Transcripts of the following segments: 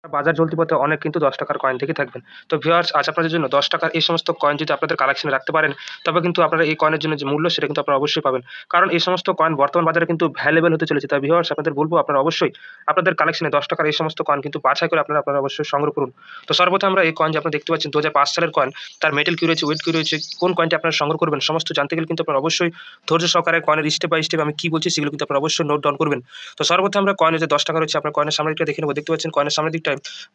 বাজার চলতি পথে অনেক কিন্তু ৳১০ কয়েন থেকে থাকবেন। তো ভিউয়ার্স আজ আপনাদের জন্য ৳১০ এই সমস্ত কয়েন যদি আপনাদের কালেকশনে রাখতে পারেন, তবে কিন্তু আপনারা এই কয়েনের জন্য যে মূল্য সেটা কিন্তু আপনারা অবশ্যই পাবেন। কারণ এই সমস্ত কয়েন বর্তমান বাজারে কিন্তু ভ্যালুয়েবল হতে চলেছে। তাই ভিউয়ার্স আপনাদের বলব আপনারা অবশ্যই আপনাদের কালেকশনে ৳১০ এই সমস্ত কয়েন কিন্তু বাছাই করে আপনারা অবশ্যই সংগ্রহ করুন। তো সর্বপ্রথম আমরা এই কয়েন যে আপনারা দেখতে পাচ্ছেন ২০০৫ সালের কয়েন, তার মেটাল কি রয়েছে, ওয়েট কি রয়েছে, কোন কয়েনটি আপনারা সংগ্রহ করবেন সমস্ত জানতে গেলে কিন্তু আপনারা অবশ্যই ধৈর্য সহকারে কয়েনের স্টেপ বাই স্টেপ আমি কি বলছি সেগুলো কিন্তু আপনারা অবশ্যই নোট ডাউন করবেন। তো সর্বপ্রথম আমরা কয়েনের যে ৳১০ রয়েছে আপনার কয়েনের সামনের দিকটা দেখে নেব। দেখতে পাচ্ছেন কয়েনের সামনের দিকটায়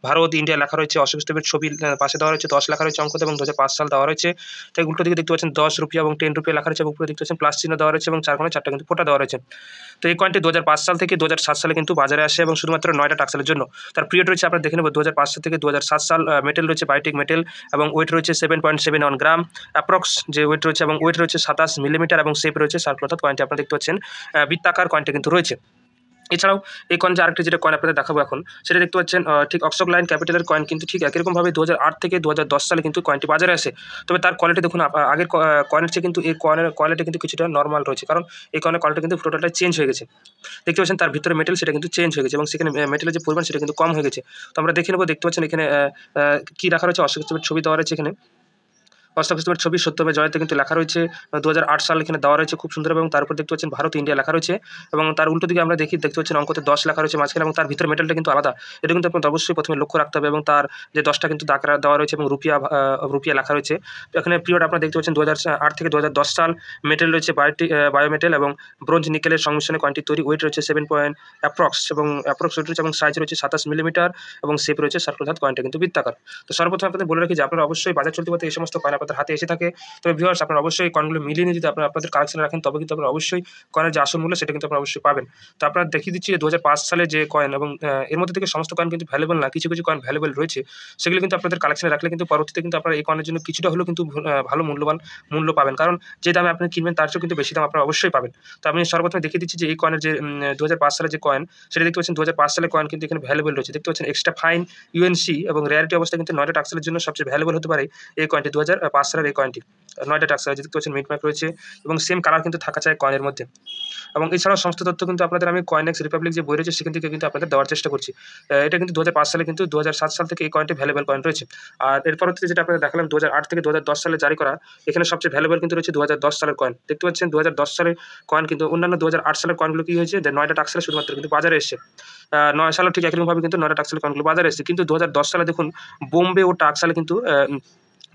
ভারত, ইন্ডিয়া লেখা রয়েছে, অশোক স্তম্ভের ছবি পাশে দেওয়া রয়েছে, ১০ লেখা রয়েছে অঙ্কতে এবং ২০০৫ সাল দেওয়া রয়েছে। তাই উল্টো দিকে দেখতে পাচ্ছেন ৳১০ এবং ৳10 লেখা রয়েছে এবং উপরে দেখতে পাচ্ছেন প্লাস চিহ্ন দেওয়া রয়েছে এবং ৪ কোণে ৪ টা কিন্তু ফোঁটা দেওয়া রয়েছে। তো এই কয়েনটি ২০০৫ সাল থেকে ২০০৭ সালে কিন্তু বাজারে আসে এবং শুধুমাত্র ৯ টা টাক্সেলের জন্য। তার পিরিয়ড রয়েছে আপনারা দেখে নেব ২০০৫ সাল থেকে ২০০৭ সাল। মেটাল রয়েছে বায়োটিক মেটাল এবং ওয়েট রয়েছে 7.71 গ্রাম। অ্যাপ্রক্স যে ওয়েট রয়েছে এবং ওয়েট রয়েছে ২৭ মিলিমিটার এবং শেপ রয়েছে সার্কেল অর্থাৎ কয়েনটি আপনারা দেখতে পাচ্ছেন বৃত্তাকার কয়েনটা কিন্তু রয়েছে। এছাড়াও এই কয়েন যে আরেকটি যেটা কয়েন আপনাদের দেখাবো এখন, সেটা দেখতে পাচ্ছেন ঠিক অক্সফোর্ড লাইন ক্যাপিটালের কয়েন কিন্তু ঠিক একই রকমভাবে ২০০৮ থেকে ২০১০ সালে কিন্তু কয়েনটি বাজারে আসে। তবে তার কোয়ালিটি দেখুন আগের কয়েনের চেয়ে কিন্তু এই কয়েনের কোয়ালিটি কিন্তু কিছুটা নরমাল রয়েছে। কারণ এই কয়েনের কোয়ালিটি কিন্তু টোটালটাই চেঞ্জ হয়ে গেছে। দেখতে পাচ্ছেন তার ভিতরে মেটাল সেটা কিন্তু চেঞ্জ হয়ে গেছে এবং সেখানে মেটালের যে পরিমাণ সেটা কিন্তু কম হয়ে গেছে। তো আমরা দেখে নেব, দেখতে পাচ্ছেন এখানে কি রাখা রয়েছে, অশোক স্তম্ভের ছবি দেওয়া রয়েছে এখানে। অশোক স্তম্ভের ছবি সত্যমের জয়তে কিন্তু লেখা রয়েছে ২০০৮ সাল এখানে দেওয়া রয়েছে খুব সুন্দর এবং তার উপর দেখতে পাচ্ছেন ভারত, ইন্ডিয়া লেখা রয়েছে এবং তার উল্টো দিকে আমরা দেখতে পাচ্ছেন অঙ্কতে ১০ লেখা রয়েছে মাঝখানে এবং তার ভিতরে মেটালটা কিন্তু আলাদা। এটা কিন্তু আপনাদের অবশ্যই প্রথমে লক্ষ্য রাখতে হবে এবং তার যে ১০ টা কিন্তু দাগ দেওয়া রয়েছে এবং রুপিয়া লেখা রয়েছে। তো এখানে পিরিয়ড আপনারা দেখতে পাচ্ছেন ২০০৮ থেকে ২০১০ সাল। মেটাল রয়েছে বায়োমেটাল এবং ব্রোঞ্জ নিকেলের সংমিশ্রণে কয়েনটি তৈরি। ওয়েট রয়েছে 7 পয়েন্ট অ্যাপ্রক্স ওয়েট রয়েছে এবং সাইজ রয়েছে ২৭ মিলিমিটার এবং শেপ রয়েছে সার্কেল অর্থাৎ কয়েনটা কিন্তু বৃত্তাকার। তো সর্বপ্রথম আপনাদের বলে রাখি যে আপনারা অবশ্যই বাজার চলতি পথে এই সমস্ত কয়েন আপনাদের হাতে এসে থাকে। তবে ভিউয়ার্স আপনারা অবশ্যই কয়েনগুলো মিলিয়ে নিয়ে যদি আপনাদের কালেকশনে রাখেন তবে কিন্তু আপনারা অবশ্যই কয়েনের যে আসল মূল্য সেটা কিন্তু আপনারা অবশ্যই পাবেন। তো আপনারা দেখিয়ে দিচ্ছি যে ২০০৫ সালে যে কয়েন এবং এর মধ্যে থেকে সমস্ত কয়েন কিন্তু ভ্যালুয়েবল না। কিছু কয়েন ভ্যালুয়েবল রয়েছে। সেগুলো কিন্তু আপনাদের কালেকশনে রাখলে কিন্তু পরবর্তীতে কিন্তু আপনারা এই কয়েনের জন্য কিছুটা হলেও কিন্তু ভালো মূল্য পাবেন। কারণ যে দামে আপনি কিনবেন তার চেয়েও কিন্তু বেশি দাম আপনারা অবশ্যই পাবেন। তো আমি সর্বপ্রথমে দেখিয়ে দিচ্ছি যে এই কয়েনের যে ২০০৫ সালের যে কয়েন সেটা দেখতে পাচ্ছেন ২০০৫ সালের কয়েন কিন্তু এখানে ভ্যালুয়েবল রয়েছে। দেখতে পাচ্ছেন এক্সট্রা ফাইন ইউএনসি এবং রেয়ারিটি অবস্থায় কিন্তু ৯ টা টাক্সেলের জন্য সবচেয়ে ভ্যালুয়েবল হতে পারে এই কয়েনটি ২০০৫ সালের এই কয়েনটি। ৯ টা টাক্সেল দেখতে পাচ্ছেন মিটম্যাপ রয়েছে এবং সেম কালার কিন্তু থাকা চাই কয়েনের মধ্যে। এবং এছাড়াও সমস্ত তথ্য কিন্তু আপনাদের আমি কয়েনএক্স রিপাবলিক যে বই রয়েছে সেখান থেকে কিন্তু আপনাদের দেওয়ার চেষ্টা করছি। এটা কিন্তু ২০০৫ সালে কিন্তু ২০০৭ সাল থেকে এই কয়েনটি ভ্যালুয়েবল কয়েন রয়েছে। আর এর পরবর্তীতে যেটা আপনাদের দেখালাম ২০০৮ থেকে ২০১০ সালে জারি করা, এখানে সবচেয়ে ভ্যালুয়েবল কিন্তু রয়েছে ২০১০ সালের কয়েন। দেখতে পাচ্ছেন ২০১০ সালের কয়েন কিন্তু অন্যান্য ২০০৮ সালের কয়েনগুলো কি হয়েছে যে ৯ টা টাক্সেলে শুধুমাত্র কিন্তু বাজারে এসেছে। ৯ সালেও ঠিক একইরকমভাবে কিন্তু ৯ টা টাক্সেলের কয়েনগুলো বাজারে এসেছে। কিন্তু ২০১০ সালে দেখুন বোম্বে ও টাক্সালে কিন্তু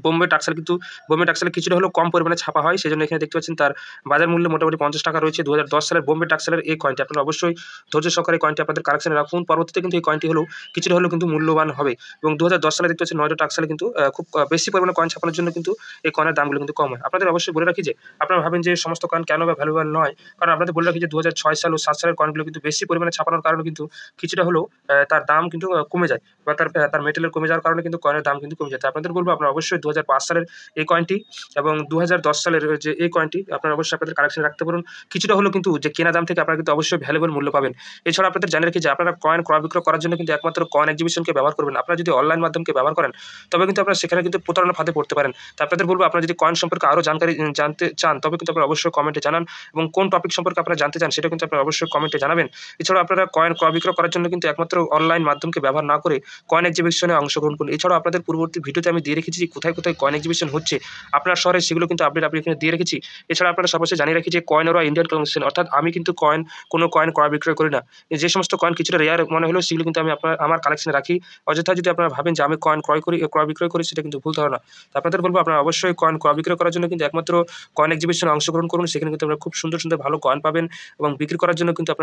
বোম্বে টাক্সালে কিছুটা হলেও কম পরিমাণে ছাপা হয়। সেজন্য এখানে দেখতে পাচ্ছেন তার বাজার মূল্য মোটামুটি ৳৫০ রয়েছে। ২০১০ সালের বোম্বে টাক্সালের এই কয়েনটি আপনারা অবশ্যই ধৈর্য সহকারে এই কয়েনটি আপনাদের কালেকশনে রাখুন। পরবর্তীতে কিন্তু এই কয়েনটি হলেও কিছুটা হলেও কিন্তু মূল্যবান হবে এবং ২০১০ সালে দেখতে পাচ্ছেন ৯ টা টাক্সালে কিন্তু খুব বেশি পরিমাণে কয়েন ছাপানোর জন্য কিন্তু এই কয়েনের দামগুলো কিন্তু কম হয়। আপনাদের অবশ্যই বলে রাখি যে আপনারা ভাবেন যে সমস্ত কয়েন কেন বা ভ্যালুয়েবল নয়? কারণ আপনাদের বলে রাখি যে ২০০৬ সাল ও ৭ সালের কয়েনগুলো কিন্তু বেশি পরিমাণে ছাপানোর কারণে কিন্তু কিছুটা হলেও তার দাম কিন্তু কমে যায় বা তার মেটালের কমে যাওয়ার কারণে কিন্তু কয়েনের দাম কিন্তু কমে যায়। তো আপনাদের বলব আপনারা অবশ্যই ২০০৫ সালের এই কয়েনটি এবং ২০১০ সালের যে এই কয়েনটি আপনারা অবশ্যই আপনাদের কালেকশনে রাখতে পারুন। কিছুটা হলেও কিন্তু যে কেনা দাম থেকে আপনারা কিন্তু অবশ্যই ভ্যালুয়েবল মূল্য পাবেন। এছাড়া আপনাদের জানিয়ে রাখি যে আপনারা কয়েন ক্রয় বিক্রয় করার জন্য কিন্তু একমাত্র কয়েন এক্সিবিশনকে ব্যবহার করবেন। আপনারা যদি অনলাইন মাধ্যমকে ব্যবহার করেন তবে কিন্তু আপনারা সেখানে কিন্তু প্রতারণার ফাঁদে পড়তে পারেন। তো আপনাদের বলব আপনারা যদি কয়েন সম্পর্কে আরো জানকারি জানতে চান তবে কিন্তু আপনারা অবশ্যই কমেন্টে জানান এবং কোন টপিক সম্পর্কে আপনারা জানতে চান সেটা কিন্তু আপনারা অবশ্যই কমেন্টে জানাবেন। এছাড়াও আপনারা কয়েন ক্রয় বিক্রয় করার জন্য কিন্তু একমাত্র অনলাইন মাধ্যমকে ব্যবহার না করে কয়েন এক্সিবিশনে অংশগ্রহণ করুন। এছাড়াও আপনাদের পূর্ববর্তী ভিডিওতে আমি দিয়ে রেখেছি যে কোথায় কয়েন এক্সিবিশন হচ্ছে আপনার শহরে সেগুলো কিন্তু আপডেট আমি এখানে দিয়ে রেখেছি। এছাড়া আপনারা সর্বশেষ জানিয়ে রাখি যে কয়েন ওরা ইন্ডিয়ান কালেকশন অর্থাৎ আমি কিন্তু কোনো কয়েন ক্রয় বিক্রয় করি না। যে সমস্ত কয়েন কিছুটা রেয়ার মনে হলেও সেগুলো কিন্তু আমি আমার কালেকশনে রাখি। অযথা যদি আপনারা ভাবেন যে আমি কয়েন ক্রয় বিক্রয় করি সেটা কিন্তু ভুল ধারণা। তো আপনাদের বলব আপনারা অবশ্যই কয়েন ক্রয় বিক্রয় করার জন্য কিন্তু একমাত্র কয়েন এক্সিবিশনে অংশগ্রহণ করুন। সেখানে কিন্তু আপনারা খুব সুন্দর ভালো কয়েন পাবেন এবং বিক্রি করার জন্য কিন্তু আপনারা